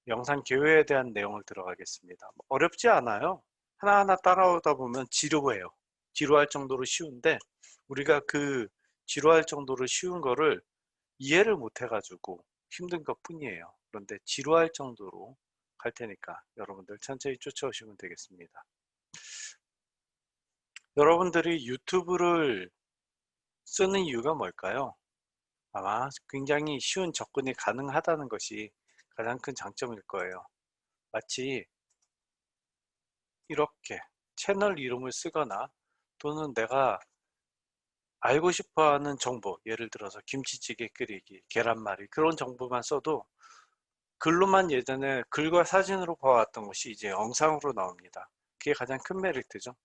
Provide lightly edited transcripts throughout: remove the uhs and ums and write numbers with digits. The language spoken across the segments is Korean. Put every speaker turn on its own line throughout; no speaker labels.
영상 개요에 대한 내용을 들어가겠습니다. 어렵지 않아요. 하나하나 따라오다 보면 지루해요. 지루할 정도로 쉬운데 우리가 그 지루할 정도로 쉬운 거를 이해를 못 해가지고 힘든 것 뿐이에요. 그런데 지루할 정도로 갈 테니까 여러분들 천천히 쫓아오시면 되겠습니다. 여러분들이 유튜브를 쓰는 이유가 뭘까요? 아마 굉장히 쉬운 접근이 가능하다는 것이 가장 큰 장점일 거예요. 마치 이렇게 채널 이름을 쓰거나 또는 내가 알고 싶어 하는 정보, 예를 들어서 김치찌개 끓이기, 계란말이 그런 정보만 써도 글로만 예전에 글과 사진으로 봐왔던 것이 이제 영상으로 나옵니다. 그게 가장 큰 메리트죠.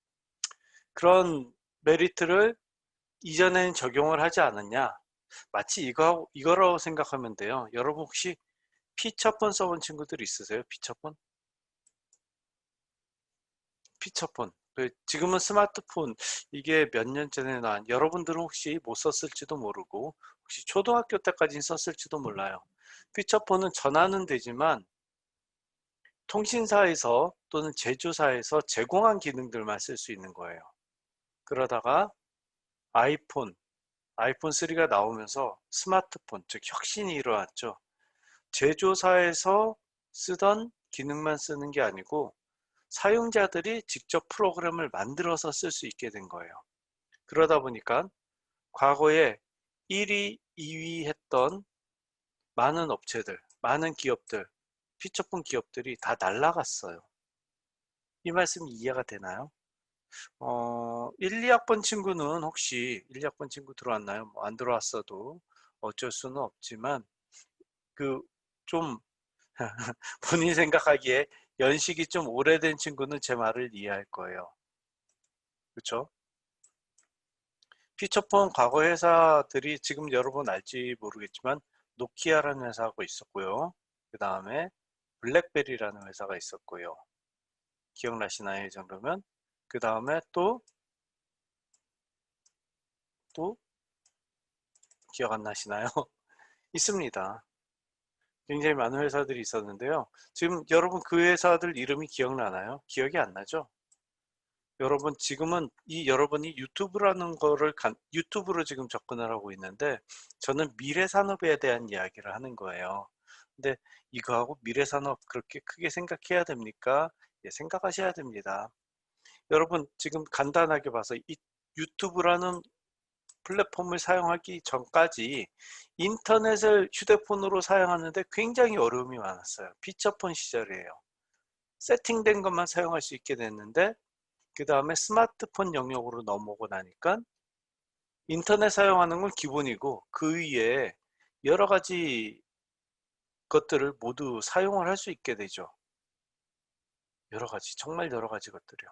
그런 메리트를 이전에는 적용을 하지 않았냐? 마치 이거라고 생각하면 돼요. 여러분 혹시 피처폰 써본 친구들 있으세요? 피처폰? 피처폰. 지금은 스마트폰, 이게 몇 년 전에 나온, 여러분들은 혹시 못 썼을지도 모르고 혹시 초등학교 때까지 썼을지도 몰라요. 피처폰은 전화는 되지만 통신사에서 또는 제조사에서 제공한 기능들만 쓸 수 있는 거예요. 그러다가 아이폰, 아이폰 3가 나오면서 스마트폰, 즉 혁신이 일어났죠. 제조사에서 쓰던 기능만 쓰는 게 아니고 사용자들이 직접 프로그램을 만들어서 쓸 수 있게 된 거예요. 그러다 보니까 과거에 1위, 2위 했던 많은 업체들, 많은 기업들, 피처폰 기업들이 다 날라갔어요. 이 말씀이 이해가 되나요? 1, 2학번 친구는 혹시 1, 2학번 친구 들어왔나요? 안 들어왔어도 어쩔 수는 없지만 그 좀 본인 생각하기에 연식이 좀 오래된 친구는 제 말을 이해할 거예요. 그렇죠? 피처폰 과거 회사들이 지금 여러분 알지 모르겠지만 노키아라는 회사가 있었고요. 그 다음에 블랙베리라는 회사가 있었고요. 기억나시나요? 이 정도면? 그 다음에 또 기억 안 나시나요? 있습니다. 굉장히 많은 회사들이 있었는데요. 지금 여러분 그 회사들 이름이 기억나나요? 기억이 안 나죠? 여러분 지금은 여러분이 유튜브라는 거를 유튜브로 지금 접근을 하고 있는데 저는 미래 산업에 대한 이야기를 하는 거예요. 근데 이거하고 미래 산업 그렇게 크게 생각해야 됩니까? 예, 생각하셔야 됩니다. 여러분 지금 간단하게 봐서 이 유튜브라는 플랫폼을 사용하기 전까지 인터넷을 휴대폰으로 사용하는데 굉장히 어려움이 많았어요. 피처폰 시절이에요. 세팅된 것만 사용할 수 있게 됐는데 그 다음에 스마트폰 영역으로 넘어오고 나니까 인터넷 사용하는 건 기본이고 그 위에 여러 가지 것들을 모두 사용을 할 수 있게 되죠. 여러 가지, 정말 여러 가지 것들이요.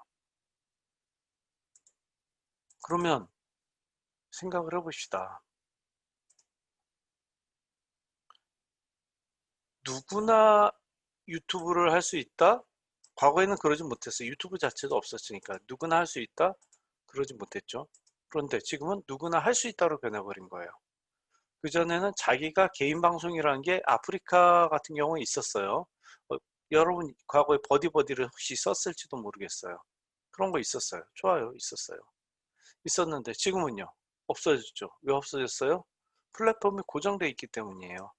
그러면 생각을 해봅시다. 누구나 유튜브를 할 수 있다? 과거에는 그러지 못했어요. 유튜브 자체도 없었으니까. 누구나 할 수 있다? 그러지 못했죠. 그런데 지금은 누구나 할 수 있다로 변해버린 거예요. 그전에는 자기가 개인 방송이라는 게 아프리카 같은 경우에 있었어요. 여러분 과거에 버디버디를 혹시 썼을지도 모르겠어요. 그런 거 있었어요. 좋아요. 있었어요. 있었는데 지금은요. 없어졌죠. 왜 없어졌어요? 플랫폼이 고정되어 있기 때문이에요.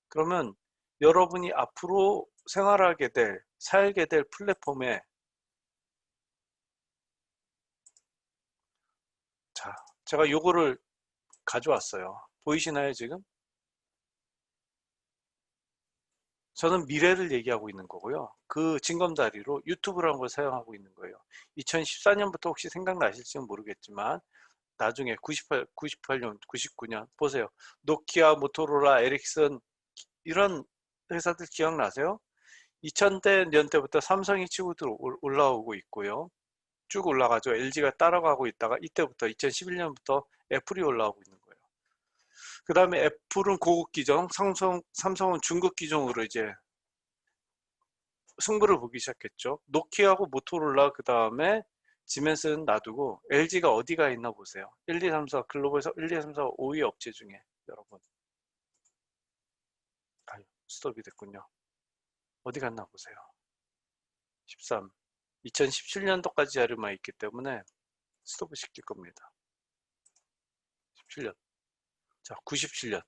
그러면 여러분이 앞으로 생활하게 될, 살게 될 플랫폼에 자, 제가 요거를 가져왔어요. 보이시나요, 지금? 저는 미래를 얘기하고 있는 거고요. 그 징검다리로 유튜브라는 걸 사용하고 있는 거예요. 2014년부터 혹시 생각나실지는 모르겠지만 나중에 98년, 99년 보세요. 노키아, 모토로라, 에릭슨 이런 회사들 기억나세요? 2000대 년대부터 삼성이 치고 올라오고 있고요. 쭉 올라가죠. LG가 따라가고 있다가 이때부터 2011년부터 애플이 올라오고 있는 거예요. 그 다음에 애플은 고급 기종, 삼성은 중급 기종으로 이제 승부를 보기 시작했죠. 노키아하고 모토로라 그 다음에 지멘스는 놔두고 LG가 어디가 있나 보세요. 1, 2, 3, 4 글로벌에서 1, 2, 3, 4, 5위 업체 중에 여러분. 아유, 스톱이 됐군요. 어디 갔나 보세요. 13. 2017년도까지 자료만 있기 때문에 스톱을 시킬 겁니다. 17년. 자, 97년.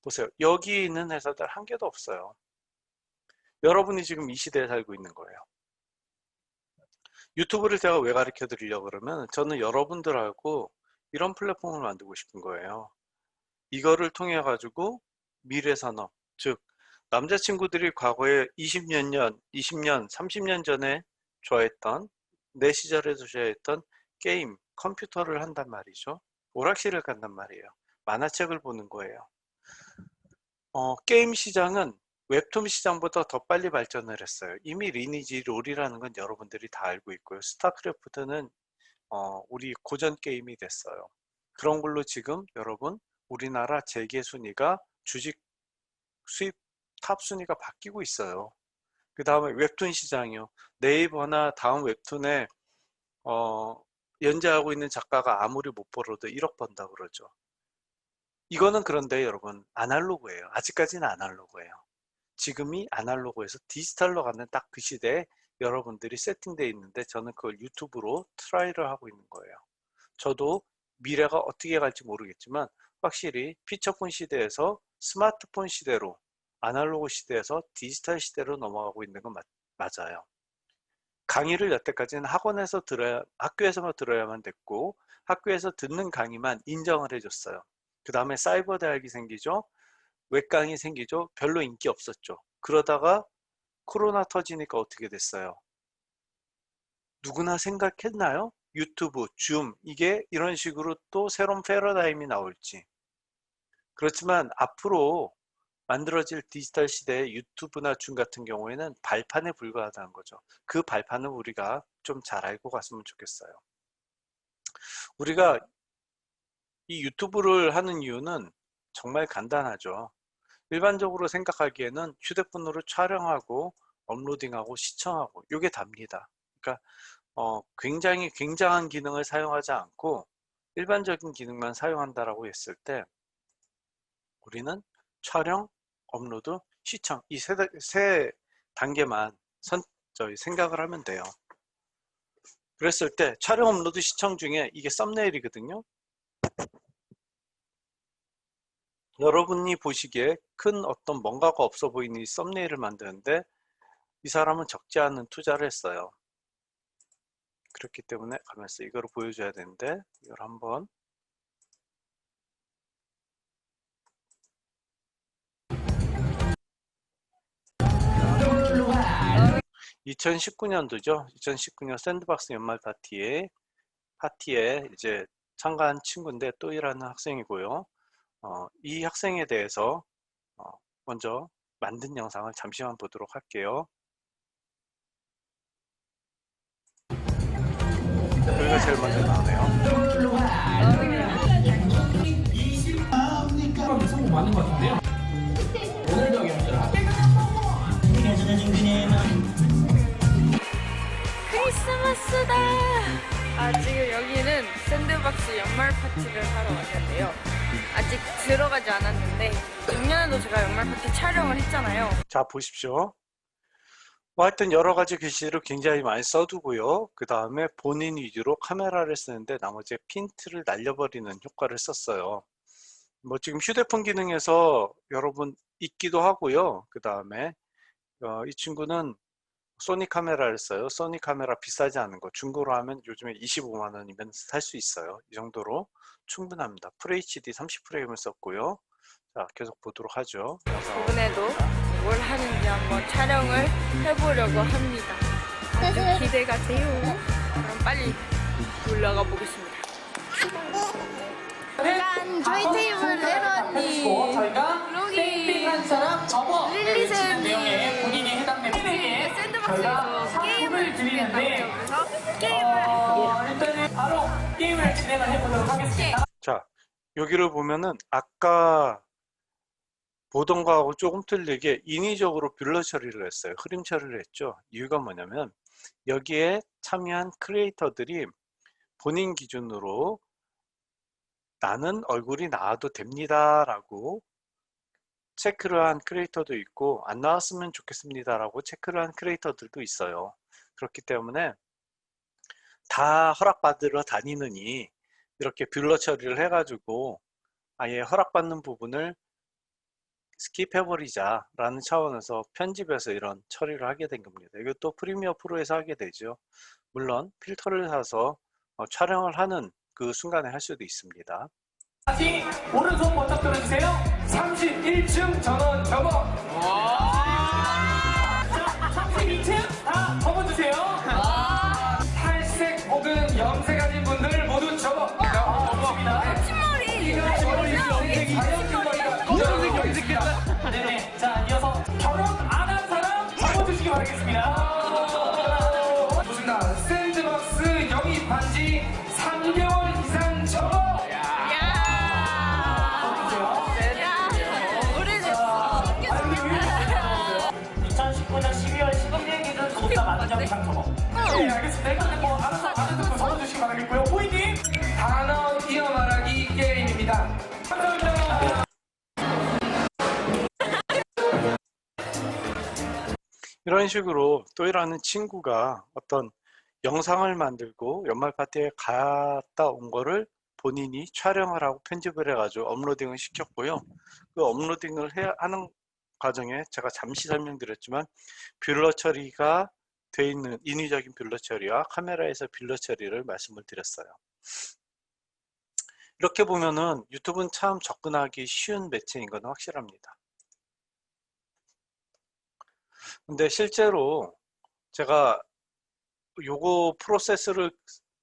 보세요. 여기 있는 회사들 한 개도 없어요. 여러분이 지금 이 시대에 살고 있는 거예요. 유튜브를 제가 왜 가르쳐 드리려고 그러면 저는 여러분들하고 이런 플랫폼을 만들고 싶은 거예요. 이거를 통해 가지고 미래 산업, 즉 남자친구들이 과거에 20년, 30년 전에 좋아했던, 내 시절에도 좋아했던 게임, 컴퓨터를 한단 말이죠. 오락실을 간단 말이에요. 만화책을 보는 거예요. 게임 시장은 웹툰 시장보다 더 빨리 발전을 했어요. 이미 리니지 롤이라는 건 여러분들이 다 알고 있고요. 스타크래프트는 우리 고전 게임이 됐어요. 그런 걸로 지금 여러분 우리나라 재계 순위가 주식 수입 탑 순위가 바뀌고 있어요. 그 다음에 웹툰 시장이요. 네이버나 다음 웹툰에 연재하고 있는 작가가 아무리 못 벌어도 1억 번다 그러죠. 이거는 그런데 여러분 아날로그예요. 아직까지는 아날로그예요. 지금이 아날로그에서 디지털로 가는 딱 그 시대에 여러분들이 세팅되어 있는데 저는 그걸 유튜브로 트라이를 하고 있는 거예요. 저도 미래가 어떻게 갈지 모르겠지만 확실히 피처폰 시대에서 스마트폰 시대로, 아날로그 시대에서 디지털 시대로 넘어가고 있는 건 맞아요. 강의를 여태까지는 학교에서만 들어야만 됐고 학교에서 듣는 강의만 인정을 해줬어요. 그 다음에 사이버 대학이 생기죠. 웹강이 생기죠. 별로 인기 없었죠. 그러다가 코로나 터지니까 어떻게 됐어요? 누구나 생각했나요? 유튜브, 줌, 이게 이런 식으로 또 새로운 패러다임이 나올지. 그렇지만 앞으로 만들어질 디지털 시대의 유튜브나 줌 같은 경우에는 발판에 불과하다는 거죠. 그 발판을 우리가 좀 잘 알고 갔으면 좋겠어요. 우리가 이 유튜브를 하는 이유는 정말 간단하죠. 일반적으로 생각하기에는 휴대폰으로 촬영하고 업로딩하고 시청하고 이게 답니다. 그러니까 굉장히 굉장한 기능을 사용하지 않고 일반적인 기능만 사용한다라고 했을 때 우리는 촬영, 업로드, 시청 이 세 단계만 생각을 하면 돼요. 그랬을 때 촬영, 업로드, 시청 중에 이게 썸네일이거든요. 여러분이 보시기에 큰 어떤 뭔가가 없어 보이는 이 썸네일을 만드는데 이 사람은 적지 않은 투자를 했어요. 그렇기 때문에 가면서 이거를 보여줘야 되는데 이걸 한번 2019년도죠. 2019년 샌드박스 연말 파티에 이제 참가한 친구인데 또 일하는 학생이고요. 이 학생에 대해서 먼저 만든 영상을 잠시만 보도록 할게요. 여기가 제일 먼저 나오네요.
성공 맞는 것 같은데요? 오늘도 경주라.
크리스마스다! 지금 여기는 샌드박스 연말 파티를 하러 왔는데요. 아직 들어가지 않았는데 작년에도 제가 연말 파티 촬영을 했잖아요.
자, 보십시오. 하여튼 여러 가지 글씨를 굉장히 많이 써두고요. 그 다음에 본인 위주로 카메라를 쓰는데 나머지 핀트를 날려버리는 효과를 썼어요. 뭐 지금 휴대폰 기능에서 여러분 있기도 하고요. 그 다음에 이 친구는 소니 카메라를 써요. 소니 카메라 비싸지 않은 거 중고로 하면 요즘에 25만 원이면 살 수 있어요. 이 정도로 충분합니다. FHD 30프레임을 썼고요. 자, 계속 보도록 하죠.
이번에도 뭘 하는지 한번 촬영을 해보려고 합니다. 아주 기대가 돼요. 그럼 빨리 올라가 보겠습니다. 일단 저희 테이블 에러 언니,
저희가 땡땡한 사람 접어
릴리쌤
내용에 본인이 해당되는 분에게
샌드박스에서 게임을
드리는데
그래서 게임을
일단은 바로 게임을 진행을 해보도록 하겠습니다.
자, 여기를 보면은 아까 보던 거하고 조금 틀리게 인위적으로 블러 처리를 했어요. 흐림 처리를 했죠. 이유가 뭐냐면 여기에 참여한 크리에이터들이 본인 기준으로 나는 얼굴이 나와도 됩니다 라고 체크를 한 크리에이터도 있고 안 나왔으면 좋겠습니다라고 체크를 한 크리에이터들도 있어요. 그렇기 때문에 다 허락받으러 다니느니 이렇게 뷰러 처리를 해가지고 아예 허락받는 부분을 스킵해버리자 라는 차원에서 편집해서 이런 처리를 하게 된 겁니다. 이것도 프리미어 프로에서 하게 되죠. 물론 필터를 사서 촬영을 하는 그 순간에 할 수도 있습니다.
다시 오른손 번쩍 들어주세요. 31층 전원 접어. 자, 32층 다 접어주세요. 탈색 혹은 염색 가진 분들 모두 접어. 접습니다.
신머리.
네네. 자, 이어서 결혼 안 한 사람 접어주시기 바라겠습니다. 좋습니다. 샌드박스 영입 반지 3개월 이상 접어.
오래됐어.
2019년 12월 11일 기준 구독자 만원 이상 접어. 네, 알겠습니다. 일단은 뭐 알아서 아는 듣고 적어주시기 바라겠고요. 호이님 단어 이어 말하기 게임입니다. 감사합니다.
이런 식으로 또이라는 친구가 어떤 영상을 만들고 연말 파티에 갔다 온 거를 본인이 촬영을 하고 편집을 해가지고 업로딩을 시켰고요. 그 업로딩을 하는 과정에 제가 잠시 설명드렸지만 뷰러 처리가 돼 있는 인위적인 뷰러 처리와 카메라에서 뷰러 처리를 말씀을 드렸어요. 이렇게 보면은 유튜브는 참 접근하기 쉬운 매체인 건 확실합니다. 근데 실제로 제가 요거 프로세스를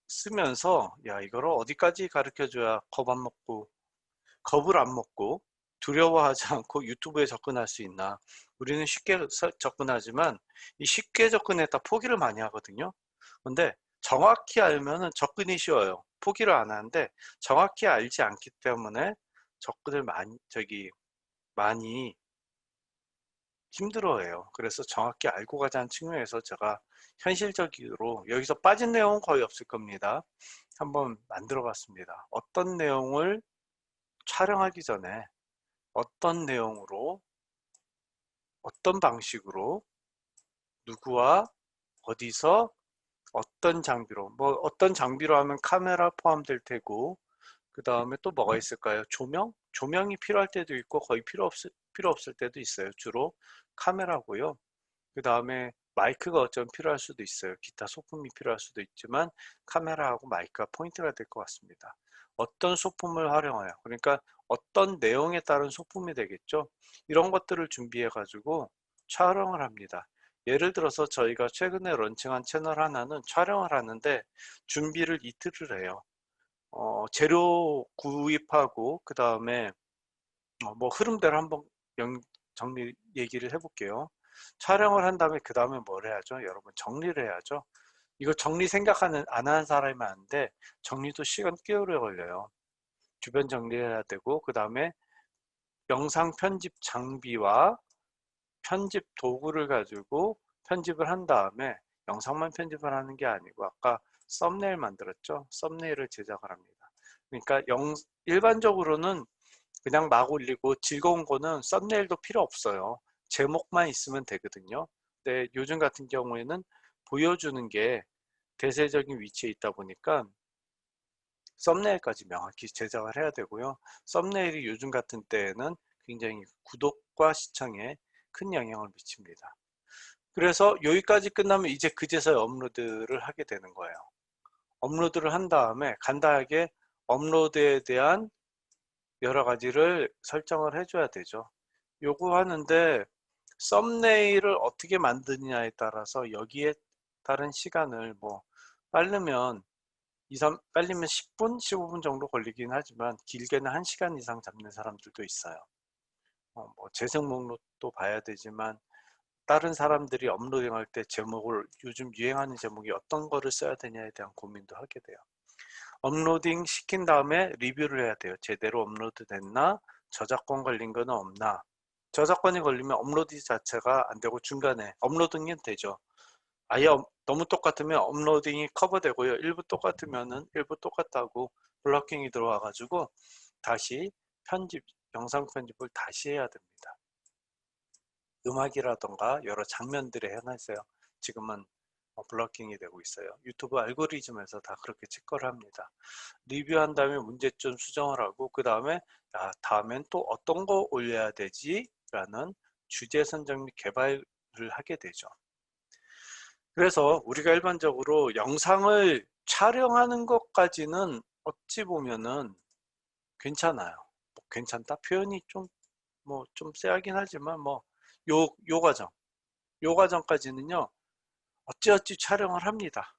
쓰면서 야 이거를 어디까지 가르쳐줘야 겁을 안 먹고 두려워하지 않고 유튜브에 접근할 수 있나. 우리는 쉽게 접근하지만 이 쉽게 접근했다 포기를 많이 하거든요. 근데 정확히 알면은 접근이 쉬워요. 포기를 안 하는데 정확히 알지 않기 때문에 접근을 많이 힘들어해요. 그래서 정확히 알고 가자는 측면에서 제가 현실적으로 여기서 빠진 내용은 거의 없을 겁니다. 한번 만들어 봤습니다. 어떤 내용을 촬영하기 전에 어떤 내용으로 어떤 방식으로 누구와 어디서 어떤 장비로 뭐 어떤 장비로 하면 카메라 포함될 테고 그 다음에 또 뭐가 있을까요? 조명이 필요할 때도 있고 거의 필요 없을 때도 있어요. 주로 카메라고요. 그 다음에 마이크가 어쩌면 필요할 수도 있어요. 기타 소품이 필요할 수도 있지만 카메라하고 마이크가 포인트가 될 것 같습니다. 어떤 소품을 활용해요? 그러니까 어떤 내용에 따른 소품이 되겠죠. 이런 것들을 준비해 가지고 촬영을 합니다. 예를 들어서 저희가 최근에 런칭한 채널 하나는 촬영을 하는데 준비를 이틀을 해요. 재료 구입하고 그 다음에 뭐 흐름대로 한번 정리 얘기를 해볼게요. 촬영을 한 다음에 그 다음에 뭘 해야죠? 여러분 정리를 해야죠. 이거 정리 생각 안 하는 사람이 많은데 정리도 시간 꽤 오래 걸려요. 주변 정리해야 되고 그 다음에 영상 편집 장비와 편집 도구를 가지고 편집을 한 다음에 영상만 편집을 하는 게 아니고 아까 썸네일 만들었죠? 썸네일을 제작을 합니다. 그러니까 일반적으로는 그냥 막 올리고 즐거운 거는 썸네일도 필요 없어요. 제목만 있으면 되거든요. 근데 요즘 같은 경우에는 보여주는 게 대세적인 위치에 있다 보니까 썸네일까지 명확히 제작을 해야 되고요. 썸네일이 요즘 같은 때에는 굉장히 구독과 시청에 큰 영향을 미칩니다. 그래서 여기까지 끝나면 이제 그제서야 업로드를 하게 되는 거예요. 업로드를 한 다음에 간단하게 업로드에 대한 여러 가지를 설정을 해줘야 되죠. 요거 하는데 썸네일을 어떻게 만드느냐에 따라서 여기에 따른 시간을 뭐 빠르면 10분, 15분 정도 걸리긴 하지만 길게는 1시간 이상 잡는 사람들도 있어요. 뭐 재생 목록도 봐야 되지만 다른 사람들이 업로딩할 때 제목을 요즘 유행하는 제목이 어떤 거를 써야 되냐에 대한 고민도 하게 돼요. 업로딩 시킨 다음에 리뷰를 해야 돼요. 제대로 업로드 됐나? 저작권 걸린 거는 없나? 저작권이 걸리면 업로드 자체가 안 되고 중간에 업로딩은 되죠. 아예 너무 똑같으면 업로딩이 커버되고요. 일부 똑같으면은 일부 똑같다고 블러킹이 들어와 가지고 다시 영상 편집을 다시 해야 됩니다. 음악이라던가 여러 장면들에 해놨어요. 지금은 블러킹이 되고 있어요. 유튜브 알고리즘에서 다 그렇게 체크를 합니다. 리뷰한 다음에 문제점 수정을 하고 그 다음에 다음엔 또 어떤 거 올려야 되지? 라는 주제 선정 및 개발을 하게 되죠. 그래서 우리가 일반적으로 영상을 촬영하는 것까지는 어찌 보면은 괜찮아요. 뭐 괜찮다 표현이 좀 좀 세하긴 하지만 요 과정까지는요 어찌어찌 촬영을 합니다.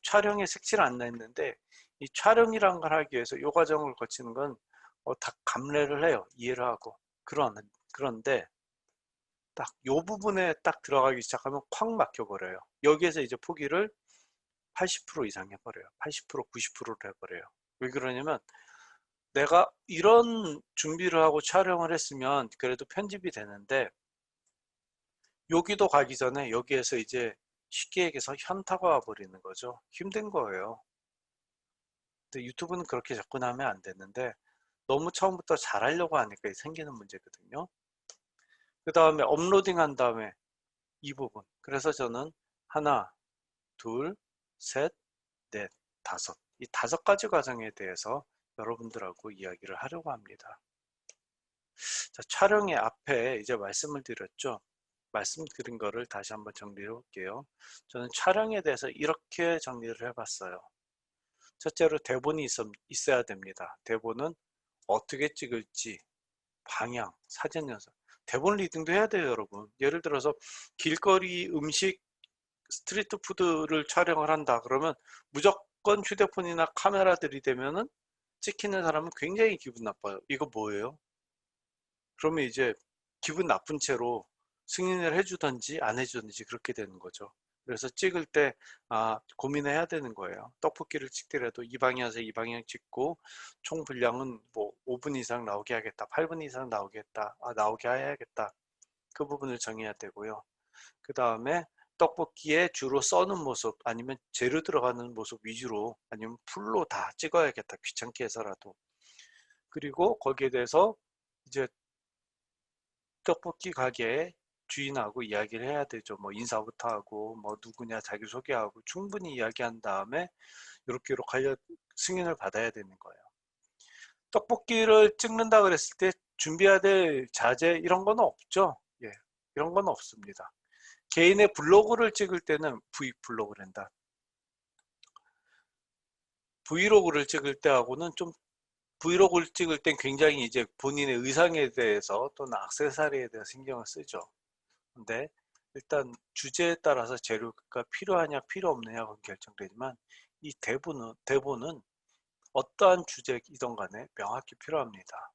촬영에 색칠 안 냈는데 이 촬영이란 걸 하기 위해서 요 과정을 거치는 건 다 감내를 해요. 이해를 하고 그런데 딱 요 부분에 딱 들어가기 시작하면 콱 막혀버려요. 여기에서 이제 포기를 80% 이상 해버려요. 80% 90%를 해버려요. 왜 그러냐면 내가 이런 준비를 하고 촬영을 했으면 그래도 편집이 되는데 여기도 가기 전에 여기에서 이제 쉽게 얘기해서 현타가 와버리는 거죠. 힘든 거예요. 근데 유튜브는 그렇게 접근하면 안 되는데 너무 처음부터 잘하려고 하니까 생기는 문제거든요. 그 다음에 업로딩 한 다음에 이 부분. 그래서 저는 하나, 둘, 셋, 넷, 다섯. 이 5가지 과정에 대해서 여러분들하고 이야기를 하려고 합니다. 자, 촬영의 앞에 이제 말씀을 드렸죠. 말씀드린 거를 다시 한번 정리해 볼게요. 저는 촬영에 대해서 이렇게 정리를 해봤어요. 첫째로 대본이 있어야 됩니다. 대본은 어떻게 찍을지, 방향, 사전 연습. 대본 리딩도 해야 돼요, 여러분. 예를 들어서 길거리 음식, 스트리트 푸드를 촬영을 한다. 그러면 무조건 휴대폰이나 카메라들이 되면은 찍히는 사람은 굉장히 기분 나빠요. 이거 뭐예요? 그러면 이제 기분 나쁜 채로 승인을 해주든지 안 해주든지 그렇게 되는 거죠. 그래서 찍을 때 고민해야 되는 거예요. 떡볶이를 찍더라도 이 방향에서 이 방향 찍고 총 분량은 뭐 5분 이상 나오게 하겠다, 8분 이상 나오겠다, 나오게 해야겠다. 그 부분을 정해야 되고요. 그 다음에 떡볶이에 주로 써는 모습 아니면 재료 들어가는 모습 위주로 아니면 풀로 다 찍어야겠다, 귀찮게 해서라도. 그리고 거기에 대해서 이제 떡볶이 가게 주인하고 이야기를 해야 되죠. 뭐 인사부터 하고 뭐 누구냐 자기소개하고 충분히 이야기한 다음에 이렇게 하려 승인을 받아야 되는 거예요. 떡볶이를 찍는다 그랬을 때 준비해야 될 자재 이런 건 없죠. 예, 이런 건 없습니다. 개인의 블로그를 찍을 때는 브이블로그란다. 브이로그를 찍을 때하고는 좀 브이로그를 찍을 땐 굉장히 이제 본인의 의상에 대해서 또는 액세서리에 대해서 신경을 쓰죠. 근데 일단 주제에 따라서 재료가 필요하냐 필요 없느냐가 결정되지만 이 대본은 어떠한 주제이든 간에 명확히 필요합니다.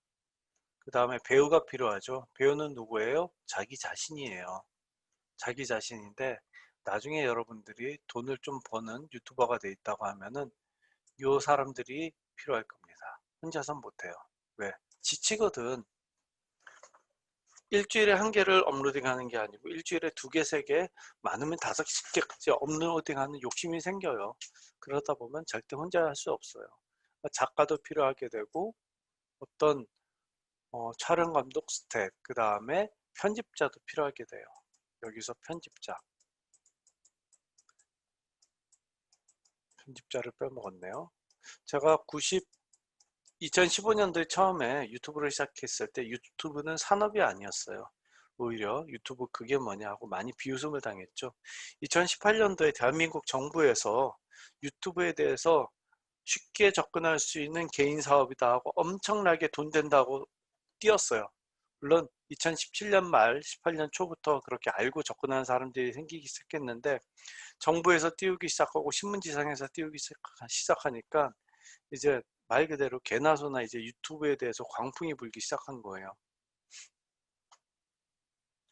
그 다음에 배우가 필요하죠. 배우는 누구예요? 자기 자신이에요. 자기 자신인데 나중에 여러분들이 돈을 좀 버는 유튜버가 돼 있다고 하면은 요 사람들이 필요할 겁니다. 혼자선 못해요. 왜? 지치거든. 일주일에 1개를 업로딩하는 게 아니고 일주일에 2개, 3개, 많으면 5개까지 업로딩하는 욕심이 생겨요. 그러다 보면 절대 혼자 할 수 없어요. 작가도 필요하게 되고 어떤 촬영 감독 스텝, 그 다음에 편집자도 필요하게 돼요. 여기서 편집자를 빼먹었네요. 제가 2015년도에 처음에 유튜브를 시작했을 때 유튜브는 산업이 아니었어요. 오히려 유튜브 그게 뭐냐 하고 많이 비웃음을 당했죠. 2018년도에 대한민국 정부에서 유튜브에 대해서 쉽게 접근할 수 있는 개인 사업이다 하고 엄청나게 돈 된다고 띄웠어요. 물론 2017년 말 18년 초부터 그렇게 알고 접근하는 사람들이 생기기 시작했는데 정부에서 띄우기 시작하고 신문지상에서 띄우기 시작하니까 이제 말 그대로 개나 소나 이제 유튜브에 대해서 광풍이 불기 시작한 거예요.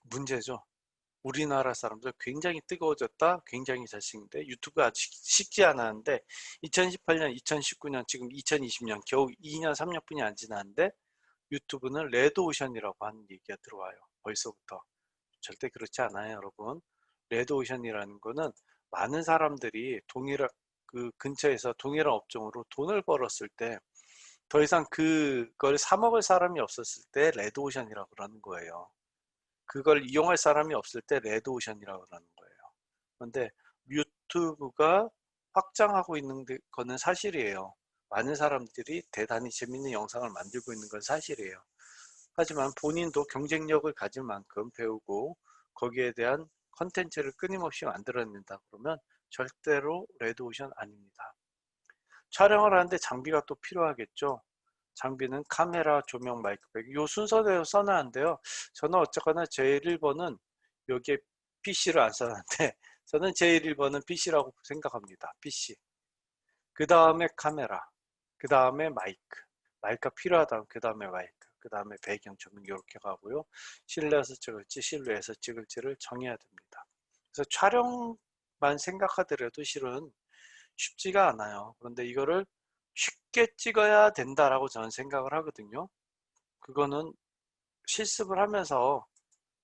문제죠. 우리나라 사람들 굉장히 뜨거워졌다, 굉장히 잘생긴데 유튜브 아직 식지 않았는데 2018년, 2019년, 지금 2020년 겨우 2년, 3년뿐이 안 지났는데 유튜브는 레드오션이라고 하는 얘기가 들어와요. 벌써부터. 절대 그렇지 않아요, 여러분. 레드오션이라는 거는 많은 사람들이 그 근처에서 동일한 업종으로 돈을 벌었을 때 더 이상 그걸 사 먹을 사람이 없었을 때 레드오션이라고 그러는 거예요. 그걸 이용할 사람이 없을 때 레드오션이라고 그러는 거예요. 그런데 유튜브가 확장하고 있는 거는 사실이에요. 많은 사람들이 대단히 재밌는 영상을 만들고 있는 건 사실이에요. 하지만 본인도 경쟁력을 가질 만큼 배우고 거기에 대한 컨텐츠를 끊임없이 만들어낸다 그러면 절대로 레드오션 아닙니다. 촬영을 하는데 장비가 또 필요하겠죠. 장비는 카메라, 조명, 마이크백 이 순서대로 써놨는데요. 저는 어쨌거나 제일 1번은 여기에 PC를 안 써놨는데 저는 제일 1번은 PC라고 생각합니다. PC. 그 다음에 카메라, 그 다음에 마이크가 필요하다면 그 다음에 마이크, 그 다음에 배경 조명 이렇게 가고요. 실내에서 찍을지 실외에서 찍을지를 정해야 됩니다. 그래서 촬영만 생각하더라도 실은 쉽지가 않아요. 그런데 이거를 쉽게 찍어야 된다라고 저는 생각을 하거든요. 그거는 실습을 하면서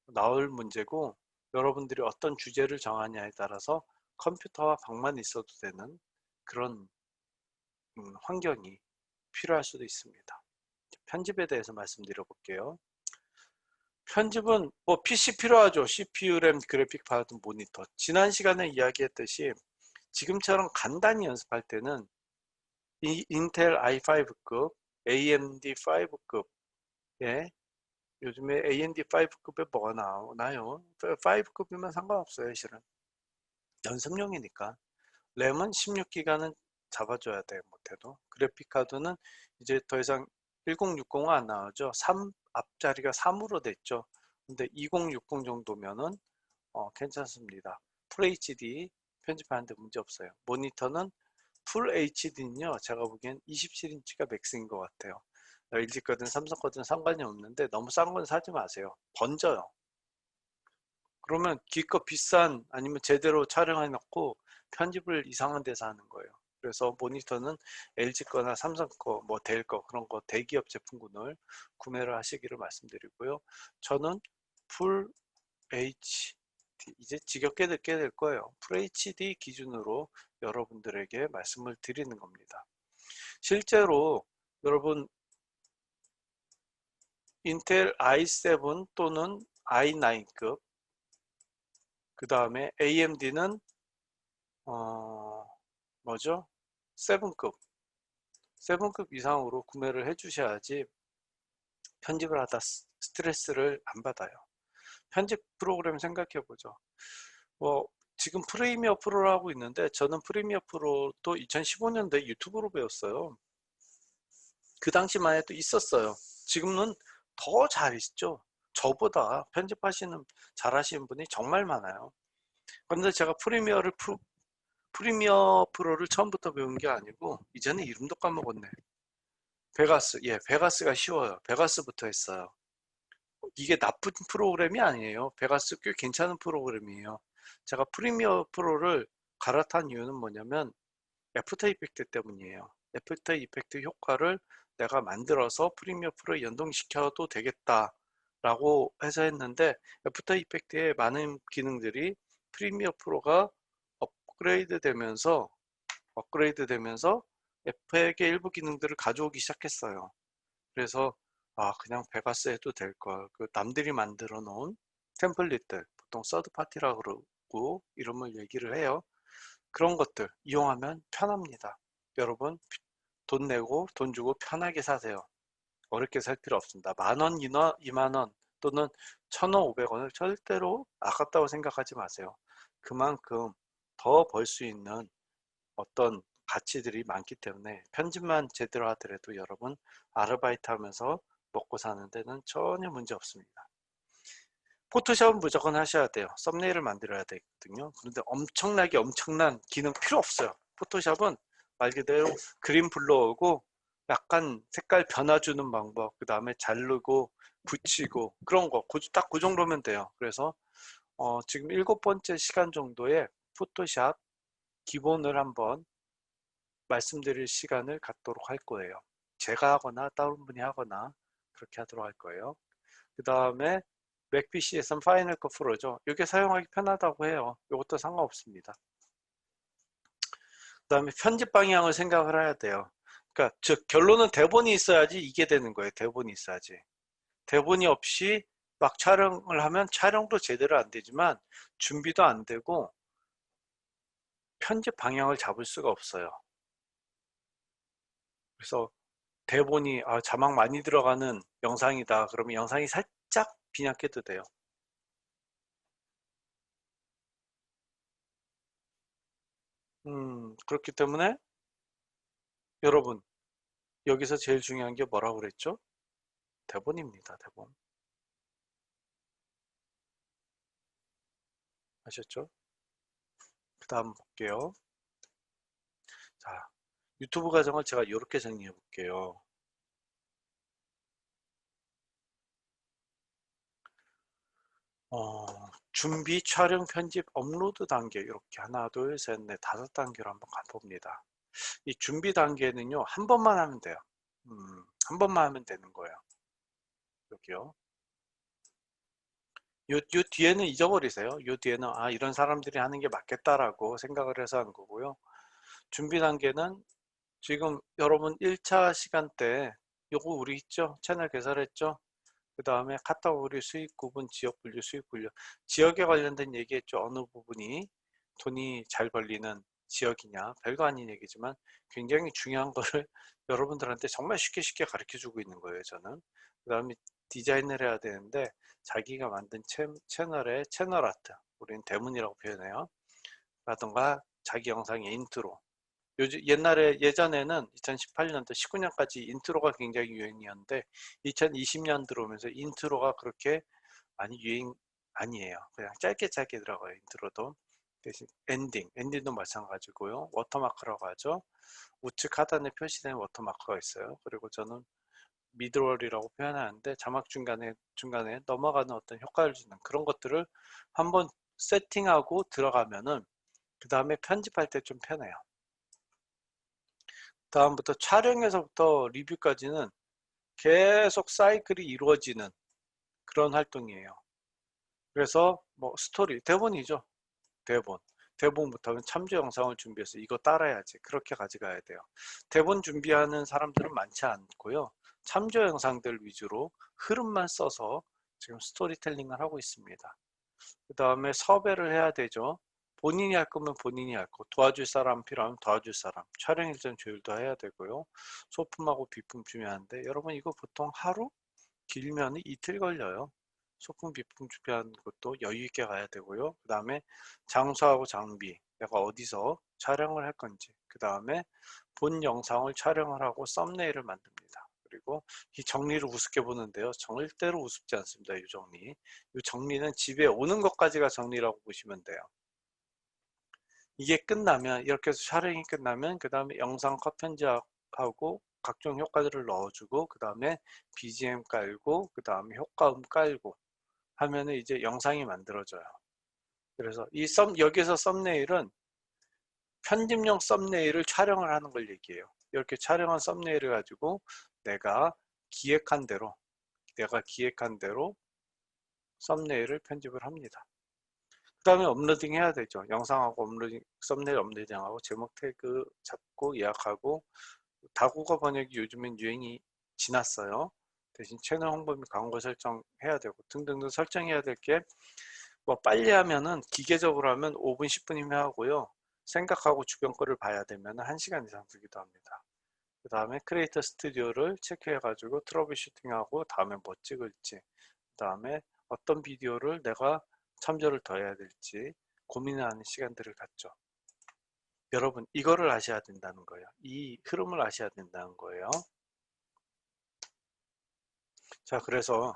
나올 문제고 여러분들이 어떤 주제를 정하냐에 따라서 컴퓨터와 방만 있어도 되는 그런 환경이 필요할 수도 있습니다. 편집에 대해서 말씀드려 볼게요. 편집은 뭐 PC 필요하죠. CPU, 램, 그래픽 카드, 모니터. 지난 시간에 이야기했듯이 지금처럼 간단히 연습할 때는 이 인텔 i5급, AMD 5급에 요즘에 AMD 5급에 뭐가 나오나요? 5급이면 상관없어요, 실은. 연습용이니까. 램은 16기가는 잡아줘야 돼요, 못해도. 그래픽 카드는 이제 더 이상 1060은 안 나오죠. 3 앞자리가 3으로 됐죠. 근데 2060 정도면은 괜찮습니다. FHD 편집하는데 문제 없어요. 모니터는 풀 HD는요, 제가 보기엔 27인치가 맥스인 것 같아요. LG 거든 삼성 거든 상관이 없는데 너무 싼 건 사지 마세요. 번져요. 그러면 기껏 비싼 아니면 제대로 촬영해 놓고 편집을 이상한 데서 하는 거예요. 그래서 모니터는 LG 거나 삼성 거, 뭐 델 거 그런 거 대기업 제품군을 구매를 하시기를 말씀드리고요. 저는 풀 HD 이제 지겹게 듣게 될 거예요. 풀 HD 기준으로 여러분들에게 말씀을 드리는 겁니다. 실제로 여러분 인텔 i7 또는 i9급 그 다음에 AMD는 뭐죠? 7급 이상으로 구매를 해 주셔야지 편집을 하다 스트레스를 안 받아요. 편집 프로그램 생각해 보죠. 지금 프리미어 프로를 하고 있는데 저는 프리미어 프로도 2015년도에 유튜브로 배웠어요. 그 당시만 해도 있었어요. 지금은 더 잘 있죠. 저보다 잘하시는 분이 정말 많아요. 그런데 제가 프리미어 프로를 처음부터 배운 게 아니고 이제는 이름도 까먹었네. 베가스가 쉬워요. 베가스부터 했어요. 이게 나쁜 프로그램이 아니에요. 베가스 꽤 괜찮은 프로그램이에요. 제가 프리미어 프로를 갈아탄 이유는 뭐냐면 애프터 이펙트 때문이에요. 애프터 이펙트 효과를 내가 만들어서 프리미어 프로에 연동시켜도 되겠다 라고 해서 했는데 애프터 이펙트의 많은 기능들이 프리미어 프로가 업그레이드 되면서 에펙의 일부 기능들을 가져오기 시작했어요. 그래서 그냥 베가스 해도 될 걸. 그 남들이 만들어 놓은 템플릿들, 보통 서드 파티라고 그러고 이름을 얘기를 해요. 그런 것들 이용하면 편합니다. 여러분 돈 내고 돈 주고 편하게 사세요. 어렵게 살 필요 없습니다. 10,000원, 20,000원 또는 1,500원, 500원을 절대로 아깝다고 생각하지 마세요. 그만큼 더 벌 수 있는 어떤 가치들이 많기 때문에 편집만 제대로 하더라도 여러분 아르바이트 하면서 먹고 사는 데는 전혀 문제 없습니다. 포토샵은 무조건 하셔야 돼요. 썸네일을 만들어야 되거든요. 그런데 엄청난 기능 필요 없어요. 포토샵은 말 그대로 그림 불러오고 약간 색깔 변화 주는 방법, 그 다음에 자르고 붙이고 그런 거 딱 그 정도면 돼요. 그래서 지금 7번째 시간 정도의 포토샵 기본을 한번 말씀드릴 시간을 갖도록 할 거예요. 제가 하거나 다른 분이 하거나 그렇게 하도록 할 거예요. 그 다음에 맥PC에선 파이널 컷 프로죠. 이게 사용하기 편하다고 해요. 이것도 상관없습니다. 그 다음에 편집 방향을 생각을 해야 돼요. 그러니까 즉 결론은 대본이 있어야지 이게 되는 거예요. 대본이 있어야지. 대본이 없이 막 촬영을 하면 촬영도 제대로 안 되지만 준비도 안 되고 편집 방향을 잡을 수가 없어요. 그래서 대본이 자막 많이 들어가는 영상이다 그러면 영상이 살짝 빈약해도 돼요. 그렇기 때문에 여러분 여기서 제일 중요한 게 뭐라고 그랬죠? 대본입니다. 대본. 아셨죠? 그 다음 볼게요. 자, 유튜브 과정을 제가 이렇게 정리해 볼게요. 준비, 촬영, 편집, 업로드 단계 이렇게 하나, 둘, 셋, 넷, 다섯 단계로 한번 가봅니다. 이 준비 단계는요, 한 번만 하면 돼요. 한 번만 하면 되는 거예요. 여기요. 요 뒤에는 잊어버리세요. 요 뒤에는 이런 사람들이 하는 게 맞겠다라고 생각을 해서 하는 거고요. 준비 단계는 지금 여러분 1차 시간 때 요거 우리 있죠? 채널 개설했죠? 그 다음에 카테고리 수익 구분, 지역 분류, 수익 분류. 지역에 관련된 얘기했죠. 어느 부분이 돈이 잘 벌리는 지역이냐. 별거 아닌 얘기지만 굉장히 중요한 거를 여러분들한테 정말 쉽게 가르쳐 주고 있는 거예요. 저는. 그 다음에 디자인을 해야 되는데 자기가 만든 채널의 채널 아트. 우리는 대문이라고 표현해요. 라던가 자기 영상의 인트로. 예전에는 2018년도 19년까지 인트로가 굉장히 유행이었는데 2020년 들어오면서 인트로가 그렇게 많이 유행 아니에요. 그냥 짧게 들어가요. 인트로도. 대신 엔딩도 마찬가지고요. 워터마크라고 하죠. 우측 하단에 표시된 워터마크가 있어요. 그리고 저는 미드롤이라고 표현하는데 자막 중간에 넘어가는 어떤 효과를 주는 그런 것들을 한번 세팅하고 들어가면은 그 다음에 편집할 때 좀 편해요. 다음부터 촬영에서부터 리뷰까지는 계속 사이클이 이루어지는 그런 활동이에요. 그래서 뭐 스토리, 대본이죠. 대본부터는 참조 영상을 준비해서 이거 따라야지. 그렇게 가져가야 돼요. 대본 준비하는 사람들은 많지 않고요. 참조 영상들 위주로 흐름만 써서 지금 스토리텔링을 하고 있습니다. 그 다음에 섭외를 해야 되죠. 본인이 할 거면 본인이 할 거, 도와줄 사람 필요하면 도와줄 사람, 촬영 일정 조율도 해야 되고요. 소품하고 비품 준비하는데 여러분 이거 보통 하루? 길면 이틀 걸려요. 소품 비품 준비하는 것도 여유 있게 가야 되고요. 그 다음에 장소하고 장비, 내가 어디서 촬영을 할 건지, 그 다음에 본 영상을 촬영을 하고 썸네일을 만듭니다. 그리고 이 정리를 우습게 보는데요. 절대로 우습지 않습니다. 이 정리. 이 정리는 집에 오는 것까지가 정리라고 보시면 돼요. 이게 끝나면 이렇게 해서 촬영이 끝나면 그 다음에 영상 컷 편집하고 각종 효과들을 넣어주고 그 다음에 BGM 깔고 그 다음에 효과음 깔고 하면은 이제 영상이 만들어져요. 그래서 여기서 썸네일은 편집용 썸네일을 촬영을 하는 걸 얘기해요. 이렇게 촬영한 썸네일을 가지고 내가 기획한 대로 썸네일을 편집을 합니다. 그 다음에 업로딩 해야 되죠. 영상하고 썸네일 업로딩하고 제목 태그 잡고 예약하고 다국어 번역이 요즘엔 유행이 지났어요. 대신 채널 홍보 및 광고 설정 해야 되고 등등등 설정해야 될 게 뭐 빨리 하면은 기계적으로 하면 5분 10분이면 하고요. 생각하고 주변 거를 봐야 되면 1시간 이상 들기도 합니다. 그 다음에 크리에이터 스튜디오를 체크해 가지고 트러블 슈팅하고 다음에 뭐 찍을지 그 다음에 어떤 비디오를 내가 참조를 더 해야 될지 고민하는 시간들을 갖죠. 여러분 이거를 아셔야 된다는 거예요. 이 흐름을 아셔야 된다는 거예요. 자, 그래서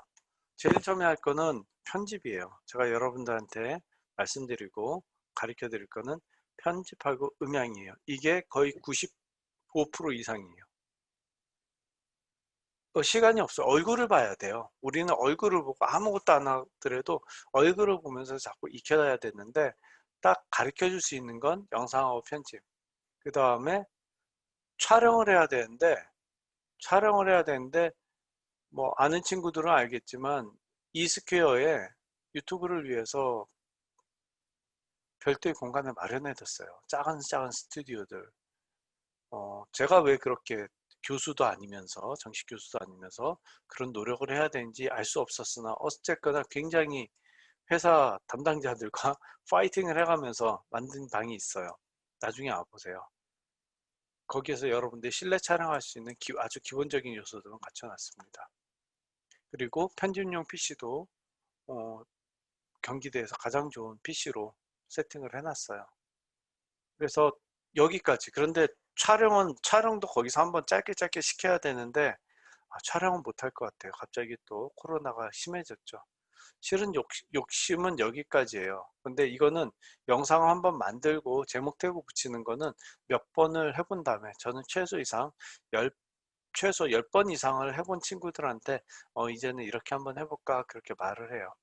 제일 처음에 할 거는 편집이에요. 제가 여러분들한테 말씀드리고 가르쳐 드릴 거는 편집하고 음향이에요. 이게 거의 95% 이상이에요. 시간이 없어요. 얼굴을 봐야 돼요. 우리는 얼굴을 보고 아무것도 안 하더라도 얼굴을 보면서 자꾸 익혀야 되는데 딱 가르쳐 줄 수 있는 건 영상하고 편집. 그 다음에 촬영을 해야 되는데 뭐 아는 친구들은 알겠지만 이스퀘어에 유튜브를 위해서 별도의 공간을 마련해 뒀어요. 작은 스튜디오들. 제가 왜 그렇게 교수도 아니면서, 정식 교수도 아니면서 그런 노력을 해야 되는지 알 수 없었으나 어쨌거나 굉장히 회사 담당자들과 파이팅을 해가면서 만든 방이 있어요. 나중에 와보세요. 거기에서 여러분들이 실내 촬영할 수 있는 아주 기본적인 요소들은 갖춰놨습니다. 그리고 편집용 PC도 경기대에서 가장 좋은 PC로 세팅을 해놨어요. 그래서 여기까지. 그런데 촬영도 거기서 한번 짧게 시켜야 되는데 촬영은 못할 것 같아요. 갑자기 또 코로나가 심해졌죠. 실은 욕심은 여기까지예요. 근데 이거는 영상을 한번 만들고 제목 태고 붙이는 거는 몇 번을 해본 다음에, 저는 최소 10번 이상을 해본 친구들한테 이제는 이렇게 한번 해볼까 그렇게 말을 해요.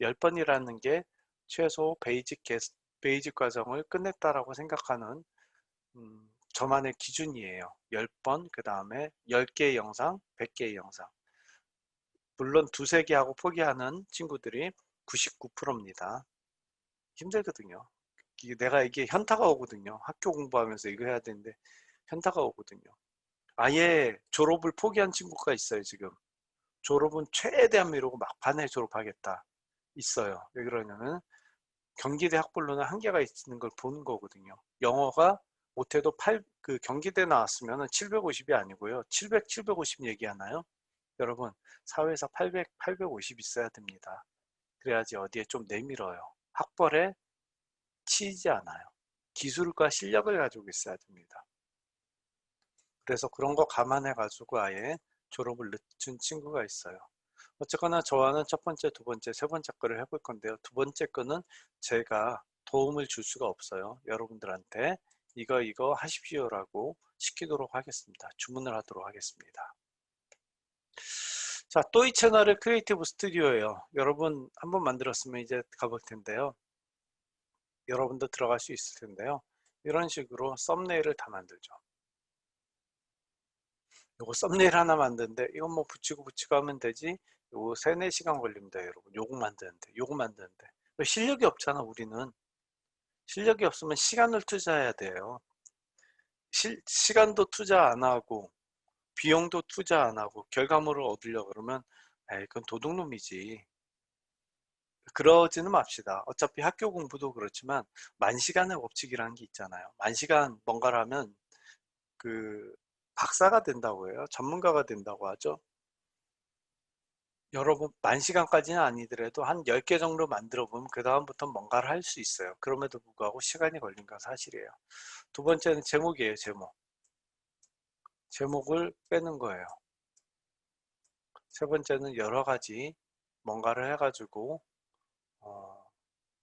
10번이라는 게 최소 베이직 과정을 끝냈다라고 생각하는 저만의 기준이에요. 10번, 그 다음에 10개의 영상, 100개의 영상. 물론 두세 개 하고 포기하는 친구들이 99%입니다. 힘들거든요. 이게 현타가 오거든요. 학교 공부하면서 이거 해야 되는데 현타가 오거든요. 아예 졸업을 포기한 친구가 있어요, 지금. 졸업은 최대한 미루고 막판에 졸업하겠다. 있어요. 왜 그러냐면 경기대 학벌로는 한계가 있는 걸 보는 거거든요. 영어가 못해도 경기대 나왔으면 750이 아니고요. 700, 750 얘기하나요? 여러분, 사회에서 800, 850 있어야 됩니다. 그래야지 어디에 좀 내밀어요. 학벌에 치이지 않아요. 기술과 실력을 가지고 있어야 됩니다. 그래서 그런 거 감안해 가지고 아예 졸업을 늦춘 친구가 있어요. 어쨌거나 저와는 첫 번째, 두 번째, 세 번째 거를 해볼 건데요. 두 번째 거는 제가 도움을 줄 수가 없어요. 여러분들한테 이거 하십시오라고 시키도록 하겠습니다. 주문을 하도록 하겠습니다. 자, 또이 채널의 크리에이티브 스튜디오예요. 여러분 한번 만들었으면 이제 가볼 텐데요. 여러분도 들어갈 수 있을 텐데요. 이런 식으로 썸네일을 다 만들죠. 요거 썸네일 하나 만드는데 이건 뭐 붙이고 하면 되지. 요거 3, 4시간 걸립니다, 여러분. 요거 만드는데. 실력이 없잖아, 우리는. 실력이 없으면 시간을 투자해야 돼요. 시간도 투자 안 하고 비용도 투자 안 하고 결과물을 얻으려고 그러면 그건 도둑놈이지. 그러지는 맙시다. 어차피 학교 공부도 그렇지만 만시간의 법칙이라는 게 있잖아요. 만시간 뭔가를 하면 박사가 된다고 해요. 전문가가 된다고 하죠. 여러분 만시간까지는 아니더라도 한 10개 정도 만들어 보면 그 다음부터 뭔가를 할 수 있어요. 그럼에도 불구하고 시간이 걸린 건 사실이에요. 두 번째는 제목이에요. 제목을 빼는 거예요. 세 번째는 여러 가지 뭔가를 해가지고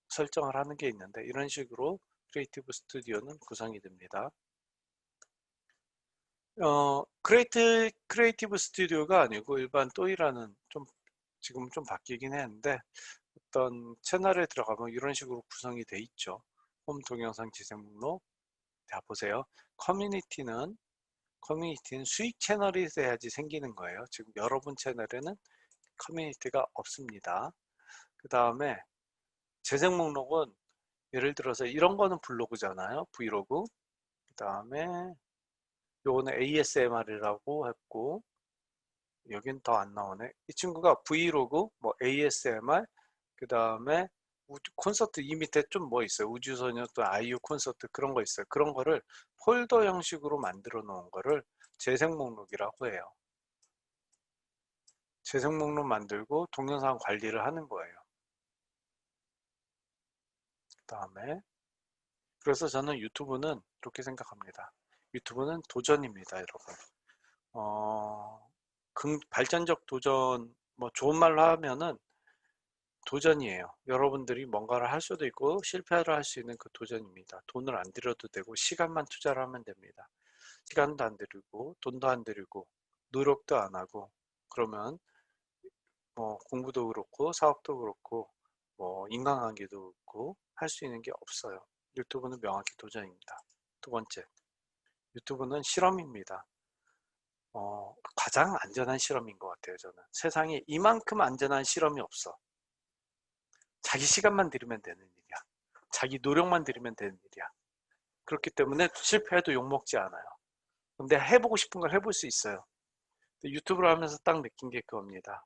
설정을 하는 게 있는데 이런 식으로 크리에이티브 스튜디오는 구성이 됩니다. 크리에이티브 스튜디오가 아니고 일반 또이라는 지금 좀 바뀌긴 했는데 어떤 채널에 들어가면 이런 식으로 구성이 돼 있죠. 홈 동영상 재생 목록. 자, 보세요. 커뮤니티는 수익 채널이 돼야지 생기는 거예요. 지금 여러분 채널에는 커뮤니티가 없습니다. 그 다음에 재생 목록은 예를 들어서 이런 거는 블로그잖아요. 브이로그. 그 다음에 요거는 ASMR이라고 했고 여긴 더 안 나오네. 이 친구가 브이로그, 뭐 ASMR, 그 다음에 콘서트 이 밑에 좀 뭐 있어요. 우주소녀 또 아이유 콘서트 그런 거 있어요. 그런 거를 폴더 형식으로 만들어 놓은 거를 재생 목록이라고 해요. 재생 목록 만들고 동영상 관리를 하는 거예요. 그 다음에 그래서 저는 유튜브는 이렇게 생각합니다. 유튜브는 도전입니다, 여러분. 발전적 도전, 뭐 좋은 말로 하면은 도전이에요. 여러분들이 뭔가를 할 수도 있고 실패를 할 수 있는 그 도전입니다. 돈을 안 들여도 되고 시간만 투자를 하면 됩니다. 시간도 안 들이고 돈도 안 들이고 노력도 안 하고 그러면 뭐 공부도 그렇고 사업도 그렇고 뭐 인간관계도 그렇고 할 수 있는 게 없어요. 유튜브는 명확히 도전입니다. 두 번째, 유튜브는 실험입니다. 가장 안전한 실험인 것 같아요. 저는 세상에 이만큼 안전한 실험이 없어. 자기 시간만 들이면 되는 일이야. 자기 노력만 들이면 되는 일이야. 그렇기 때문에 실패해도 욕먹지 않아요. 근데 해보고 싶은 걸 해볼 수 있어요. 유튜브를 하면서 딱 느낀 게 그겁니다.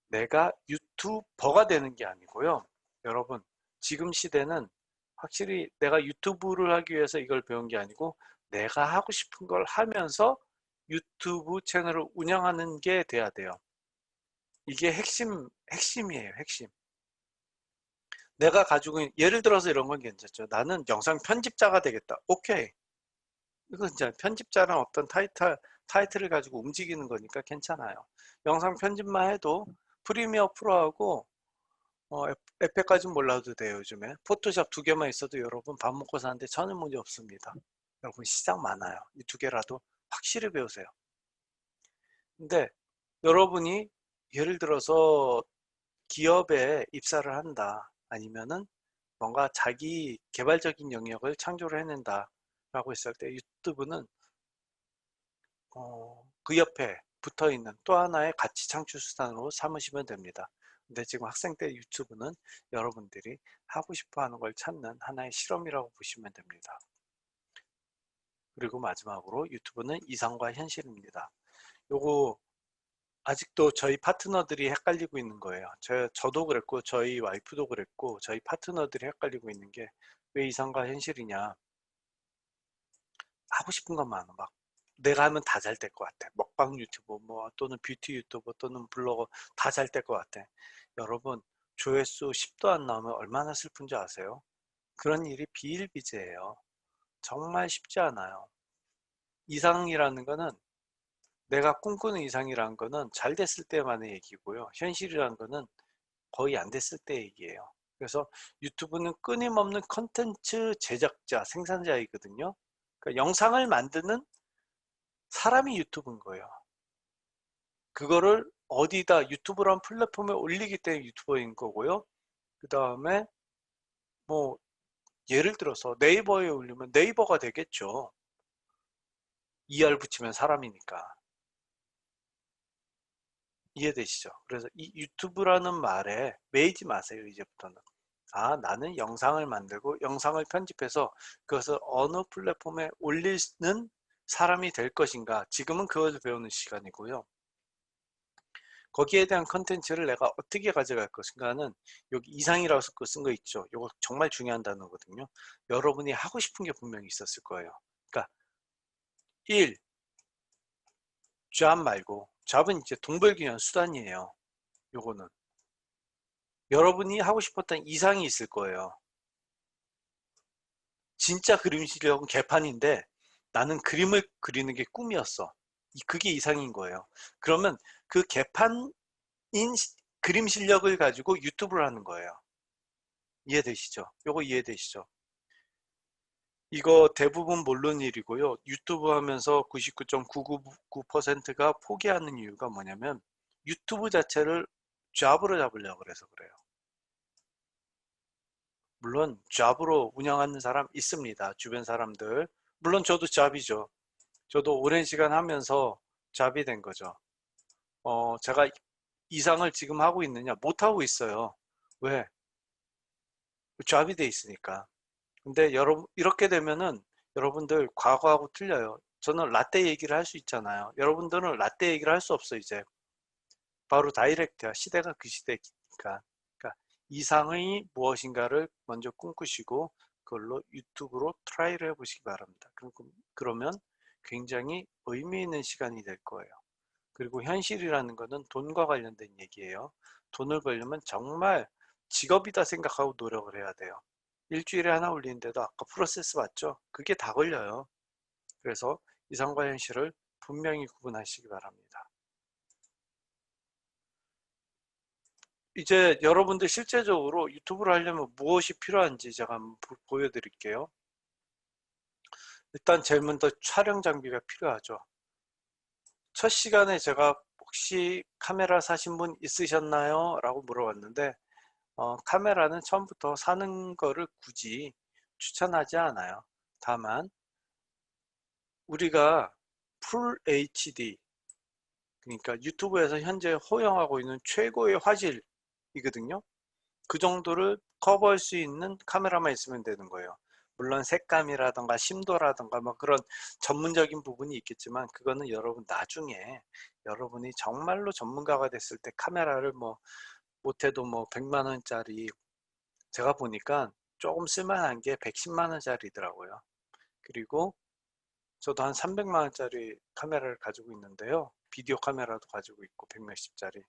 내가 유튜버가 되는 게 아니고요. 여러분, 지금 시대는 확실히 내가 유튜브를 하기 위해서 이걸 배운 게 아니고 내가 하고 싶은 걸 하면서 유튜브 채널을 운영하는 게 돼야 돼요. 이게 핵심이에요, 핵심. 내가 가지고 있는, 예를 들어서 이런 건 괜찮죠. 나는 영상 편집자가 되겠다. 오케이. 이건 이제 편집자랑 어떤 타이틀을 가지고 움직이는 거니까 괜찮아요. 영상 편집만 해도 프리미어 프로하고 에펙까지는 몰라도 돼요, 요즘에. 포토샵 2개만 있어도 여러분 밥 먹고 사는데 전혀 문제 없습니다. 여러분 시장 많아요. 이 2개라도 확실히 배우세요. 근데 여러분이 예를 들어서 기업에 입사를 한다. 아니면은 뭔가 자기 개발적인 영역을 창조를 해낸다. 라고 했을 때 유튜브는 그 옆에 붙어 있는 또 하나의 가치 창출 수단으로 삼으시면 됩니다. 근데 지금 학생 때 유튜브는 여러분들이 하고 싶어 하는 걸 찾는 하나의 실험이라고 보시면 됩니다. 그리고 마지막으로 유튜브는 이상과 현실입니다. 요거 아직도 저희 파트너들이 헷갈리고 있는 거예요. 저도 그랬고 저희 와이프도 그랬고 저희 파트너들이 헷갈리고 있는 게 왜 이상과 현실이냐. 하고 싶은 건 많아. 막 내가 하면 다 잘 될 것 같아. 먹방 유튜버 뭐 또는 뷰티 유튜버 또는 블로거 다 잘 될 것 같아. 여러분 조회수 10도 안 나오면 얼마나 슬픈지 아세요? 그런 일이 비일비재해요. 정말 쉽지 않아요. 이상이라는 거는 내가 꿈꾸는 이상이라는 거는 잘 됐을 때만의 얘기고요. 현실이라는 거는 거의 안 됐을 때 얘기예요. 그래서 유튜브는 끊임없는 컨텐츠 제작자, 생산자이거든요. 그러니까 영상을 만드는 사람이 유튜브인 거예요. 그거를 어디다 유튜브라는 플랫폼에 올리기 때문에 유튜버인 거고요. 그 다음에 뭐 예를 들어서 네이버에 올리면 네이버가 되겠죠. ER 붙이면 사람이니까. 이해되시죠? 그래서 이 유튜브라는 말에 매이지 마세요, 이제부터는. 아, 나는 영상을 만들고 영상을 편집해서 그것을 어느 플랫폼에 올리는 사람이 될 것인가. 지금은 그것을 배우는 시간이고요. 거기에 대한 컨텐츠를 내가 어떻게 가져갈 것인가는 여기 이상이라고 쓴 거 있죠. 이거 정말 중요한 단어거든요. 여러분이 하고 싶은 게 분명히 있었을 거예요. 그러니까 1. 잡 말고 잡은 이제 돈 벌기 위한 수단이에요. 요거는 여러분이 하고 싶었던 이상이 있을 거예요. 진짜 그림 실력은 개판인데 나는 그림을 그리는 게 꿈이었어. 그게 이상인 거예요. 그러면 그 개판인 그림 실력을 가지고 유튜브를 하는 거예요. 이해되시죠? 요거 이해되시죠? 이거 대부분 모르는 일이고요. 유튜브 하면서 99.999%가 포기하는 이유가 뭐냐면 유튜브 자체를 잡으로 잡으려고 그래서 그래요. 물론 잡으로 운영하는 사람 있습니다. 주변 사람들. 물론 저도 잡이죠. 저도 오랜 시간 하면서 잡이 된 거죠. 제가 이상을 지금 하고 있느냐? 못 하고 있어요. 왜? 잡이 돼 있으니까. 근데 여러분 이렇게 되면은 여러분들 과거하고 틀려요. 저는 라떼 얘기를 할 수 있잖아요. 여러분들은 라떼 얘기를 할 수 없어 이제. 바로 다이렉트야. 시대가 그 시대니까. 그러니까 이상의 무엇인가를 먼저 꿈꾸시고 그걸로 유튜브로 트라이를 해보시기 바랍니다. 그러면 굉장히 의미 있는 시간이 될 거예요. 그리고 현실이라는 거는 돈과 관련된 얘기예요. 돈을 벌려면 정말 직업이다 생각하고 노력을 해야 돼요. 일주일에 하나 올리는데도 아까 프로세스 맞죠? 그게 다 걸려요. 그래서 이상과 현실을 분명히 구분하시기 바랍니다. 이제 여러분들 실제적으로 유튜브를 하려면 무엇이 필요한지 제가 한번 보여드릴게요. 일단 제일 먼저 촬영 장비가 필요하죠. 첫 시간에 제가 혹시 카메라 사신 분 있으셨나요? 라고 물어봤는데 카메라는 처음부터 사는 거를 굳이 추천하지 않아요. 다만 우리가 풀 HD 그러니까 유튜브에서 현재 허용하고 있는 최고의 화질이거든요. 그 정도를 커버할 수 있는 카메라만 있으면 되는 거예요. 물론 색감이라던가 심도라던가 뭐 그런 전문적인 부분이 있겠지만 그거는 여러분 나중에 여러분이 정말로 전문가가 됐을 때 카메라를 뭐 못해도 뭐 100만 원짜리 제가 보니까 조금 쓸만한 게 110만 원짜리더라고요. 그리고 저도 한 300만 원짜리 카메라를 가지고 있는데요. 비디오 카메라도 가지고 있고 100몇십짜리.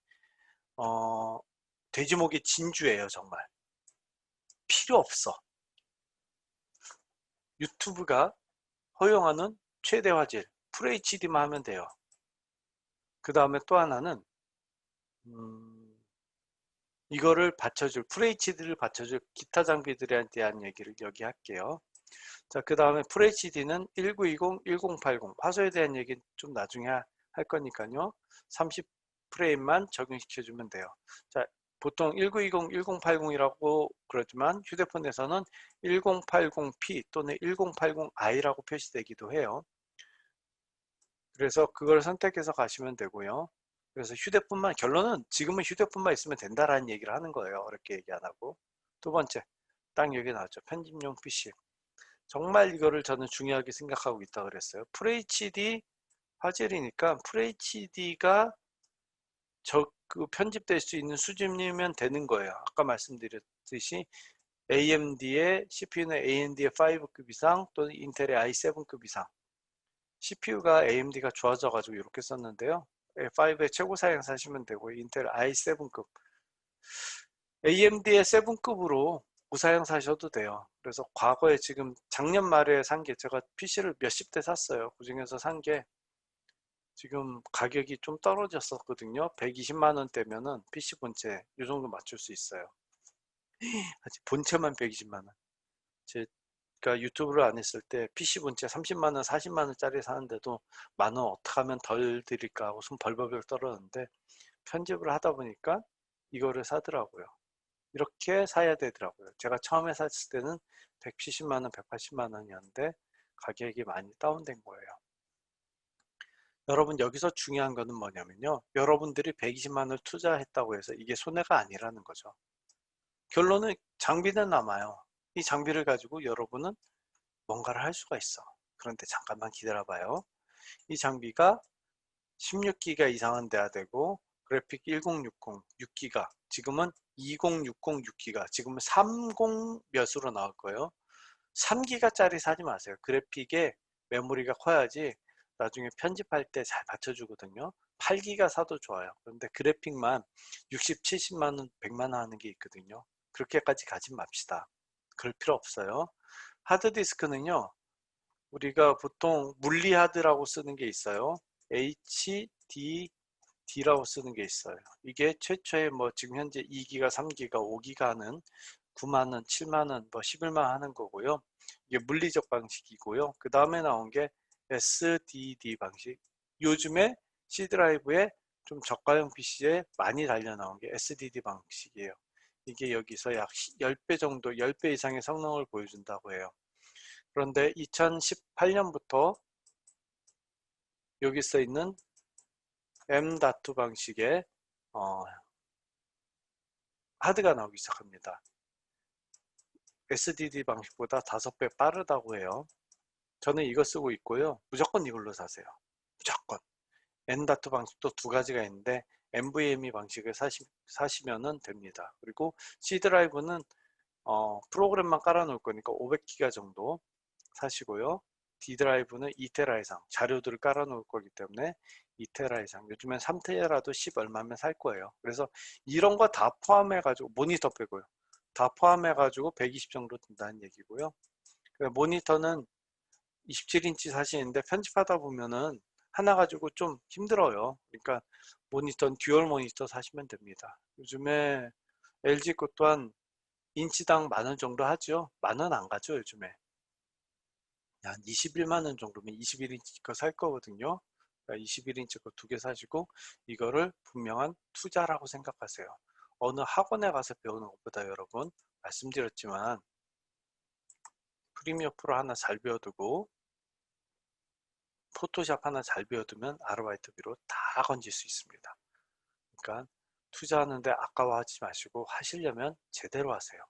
돼지목이 진주예요, 정말. 필요 없어. 유튜브가 허용하는 최대 화질 FHD만 하면 돼요. 그 다음에 또 하나는 이거를 받쳐줄 FHD를 받쳐줄 기타 장비들에 대한 얘기를 여기 할게요. 자, 그 다음에 FHD는 1920, 1080 화소에 대한 얘기는 좀 나중에 할 거니까요. 30프레임만 적용시켜주면 돼요. 자, 보통 1920, 1080이라고 그러지만 휴대폰에서는 1080p 또는 1080i라고 표시되기도 해요. 그래서 그걸 선택해서 가시면 되고요. 그래서 휴대폰만, 결론은 지금은 휴대폰만 있으면 된다라는 얘기를 하는 거예요. 어렵게 얘기 안 하고. 두 번째, 딱 여기 나왔죠. 편집용 PC. 정말 이거를 저는 중요하게 생각하고 있다고 그랬어요. FHD 화질이니까 FHD가 그 편집될 수 있는 수준이면 되는 거예요. 아까 말씀드렸듯이 AMD의 CPU는 AMD의 5급 이상 또는 인텔의 i7급 이상. CPU가 AMD가 좋아져 가지고 이렇게 썼는데요. 5의 최고 사양 사시면 되고 인텔 i7급 AMD의 7급으로 무사양 사셔도 돼요. 그래서 과거에 지금 작년 말에 산 게 제가 PC를 몇십 대 샀어요. 그 중에서 산 게 지금 가격이 좀 떨어졌었거든요. 120만 원대면은 PC 본체 이 정도 맞출 수 있어요. 아직 본체만 120만 원. 제가 유튜브를 안 했을 때 PC 본체 30만 원, 40만 원짜리 사는데도 만 원 어떻게 하면 덜 드릴까 하고 손 벌벌벌 떨었는데 편집을 하다 보니까 이거를 사더라고요. 이렇게 사야 되더라고요. 제가 처음에 샀을 때는 170만 원, 180만 원이었는데 가격이 많이 다운된 거예요. 여러분 여기서 중요한 거는 뭐냐면요. 여러분들이 120만 원을 투자했다고 해서 이게 손해가 아니라는 거죠. 결론은 장비는 남아요. 이 장비를 가지고 여러분은 뭔가를 할 수가 있어. 그런데 잠깐만 기다려봐요. 이 장비가 16기가 이상은 돼야 되고 그래픽 1060 6기가 지금은 2060 6기가 지금은 30 몇으로 나올 거예요. 3기가짜리 사지 마세요. 그래픽에 메모리가 커야지 나중에 편집할 때 잘 받쳐주거든요. 8기가 사도 좋아요. 그런데 그래픽만 60, 70만 원, 100만 원 하는 게 있거든요. 그렇게까지 가지 맙시다. 그럴 필요 없어요. 하드디스크는요. 우리가 보통 물리하드라고 쓰는 게 있어요. HDD라고 쓰는 게 있어요. 이게 최초에 뭐 지금 현재 2기가, 3기가, 5기가 하는 9만원, 7만원, 뭐 11만원 하는 거고요. 이게 물리적 방식이고요. 그 다음에 나온 게 SDD 방식. 요즘에 C 드라이브에 좀 저가형 PC에 많이 달려 나온 게 SDD 방식이에요. 이게 여기서 약 10배 정도, 10배 이상의 성능을 보여준다고 해요. 그런데 2018년부터 여기 써 있는 M.2 방식의 하드가 나오기 시작합니다. SDD 방식보다 5배 빠르다고 해요. 저는 이거 쓰고 있고요. 무조건 이걸로 사세요. 무조건. M.2 방식도 두 가지가 있는데 NVMe 방식을 사시면 됩니다. 그리고 C 드라이브는 프로그램만 깔아 놓을 거니까 500기가 정도 사시고요. D 드라이브는 2테라 이상 자료들을 깔아 놓을 거기 때문에 2테라 이상 요즘엔 3테라도 10 얼마면 살 거예요. 그래서 이런 거 다 포함해 가지고 모니터 빼고요. 다 포함해 가지고 120 정도 든다는 얘기고요. 모니터는 27인치 사시는데 편집하다 보면은 하나 가지고 좀 힘들어요. 그러니까 모니터는 듀얼 모니터 사시면 됩니다. 요즘에 LG 것 또한 인치당 10,000원 정도 하죠. 10,000원 안 가죠, 요즘에. 한 21만 원 정도면 21인치 거 살 거거든요. 그러니까 21인치 거 2개 사시고 이거를 분명한 투자라고 생각하세요. 어느 학원에 가서 배우는 것보다 여러분 말씀드렸지만 프리미어 프로 하나 잘 배워두고 포토샵 하나 잘 배워두면 아르바이트비로 다 건질 수 있습니다. 그러니까 투자하는데 아까워하지 마시고 하시려면 제대로 하세요.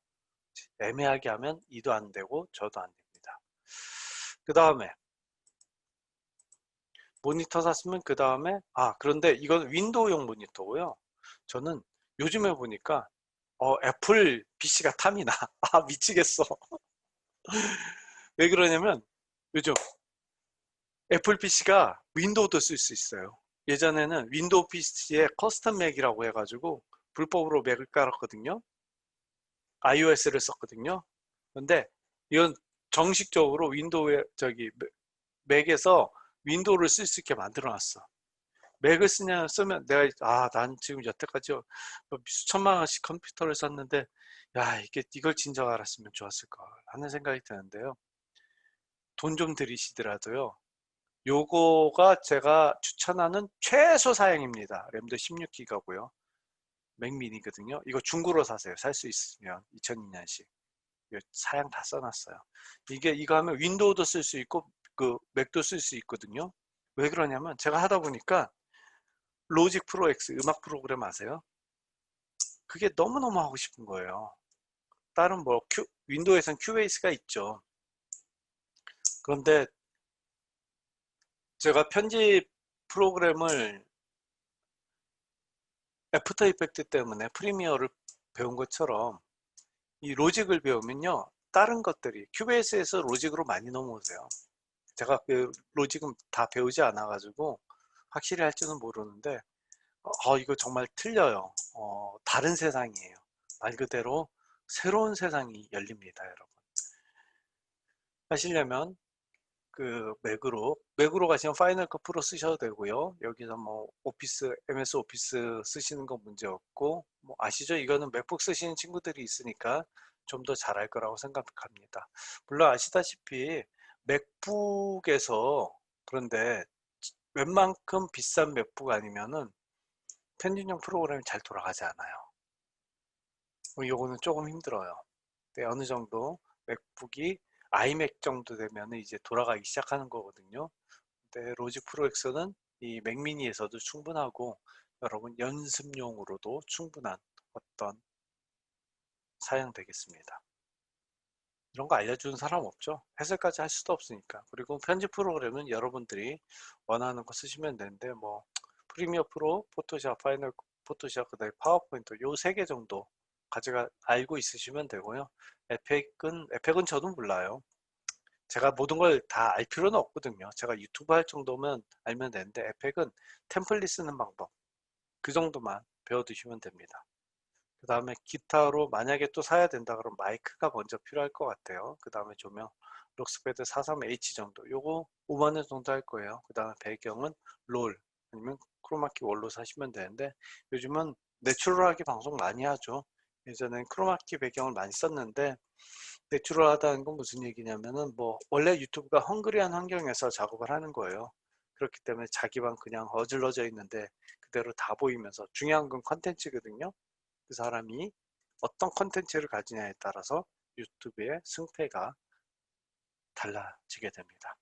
애매하게 하면 이도 안 되고 저도 안 됩니다. 그 다음에 모니터 샀으면 그 다음에 그런데 이건 윈도우용 모니터고요. 저는 요즘에 보니까 애플 PC가 탐이 나. 미치겠어. 왜 그러냐면 요즘 애플 PC가 윈도우도 쓸 수 있어요. 예전에는 윈도우 PC에 커스텀 맥이라고 해가지고 불법으로 맥을 깔았거든요. iOS를 썼거든요. 근데 이건 정식적으로 윈도우에 맥에서 윈도우를 쓸 수 있게 만들어 놨어. 맥을 쓰면 내가 난 지금 여태까지 수천만 원씩 컴퓨터를 샀는데 야 이걸 진작 알았으면 좋았을 걸 하는 생각이 드는데요. 돈 좀 들이시더라도요. 요거가 제가 추천하는 최소 사양입니다. 램도 16기가고요. 맥미니거든요. 이거 중고로 사세요. 살 수 있으면 2002년식. 사양 다 써놨어요. 이거 하면 윈도우도 쓸 수 있고 그 맥도 쓸 수 있거든요. 왜 그러냐면 제가 하다 보니까 로직 프로 X 음악 프로그램 아세요? 그게 너무너무 하고 싶은 거예요. 다른 윈도우에선 큐베이스가 있죠. 그런데 제가 편집 프로그램을 애프터 이펙트 때문에 프리미어를 배운 것처럼 이 로직을 배우면요. 다른 것들이 큐베이스에서 로직으로 많이 넘어오세요. 제가 그 로직은 다 배우지 않아 가지고 확실히 할지는 모르는데 이거 정말 틀려요. 다른 세상이에요. 말 그대로 새로운 세상이 열립니다, 여러분. 하시려면 그 맥으로 가시면 파이널 컷 프로 쓰셔도 되고요. 여기서 뭐 MS 오피스 쓰시는 건 문제 없고 뭐 아시죠? 이거는 맥북 쓰시는 친구들이 있으니까 좀 더 잘할 거라고 생각합니다. 물론 아시다시피 맥북에서 그런데 웬만큼 비싼 맥북 아니면은 편집용 프로그램이 잘 돌아가지 않아요. 요거는 조금 힘들어요. 네, 어느 정도 맥북이 아이맥 정도 되면 이제 돌아가기 시작하는 거거든요. 근데 로직 프로 X는 이 맥미니에서도 충분하고 여러분 연습용으로도 충분한 어떤 사양되겠습니다. 이런 거 알려주는 사람 없죠. 해설까지 할 수도 없으니까. 그리고 편집 프로그램은 여러분들이 원하는 거 쓰시면 되는데 뭐 프리미어 프로, 포토샵, 파이널 포토샵, 그다음에 파워포인트 요 세 개 정도 알고 있으시면 되고요. 에펙은 저도 몰라요. 제가 모든 걸 다 알 필요는 없거든요. 제가 유튜브 할 정도면 알면 되는데 에펙은 템플릿 쓰는 방법 그 정도만 배워두시면 됩니다. 그 다음에 기타로 만약에 또 사야 된다 그러면 마이크가 먼저 필요할 것 같아요. 그 다음에 조명 록스패드 43H 정도 요거 5만원 정도 할 거예요. 그 다음에 배경은 롤 아니면 크로마키 원로 사시면 되는데 요즘은 내추럴하게 방송 많이 하죠. 예전엔 크로마키 배경을 많이 썼는데 내추럴하다는 건 무슨 얘기냐면은 뭐 원래 유튜브가 헝그리한 환경에서 작업을 하는 거예요. 그렇기 때문에 자기만 그냥 어질러져 있는데 그대로 다 보이면서 중요한 건 컨텐츠거든요. 그 사람이 어떤 컨텐츠를 가지냐에 따라서 유튜브의 승패가 달라지게 됩니다.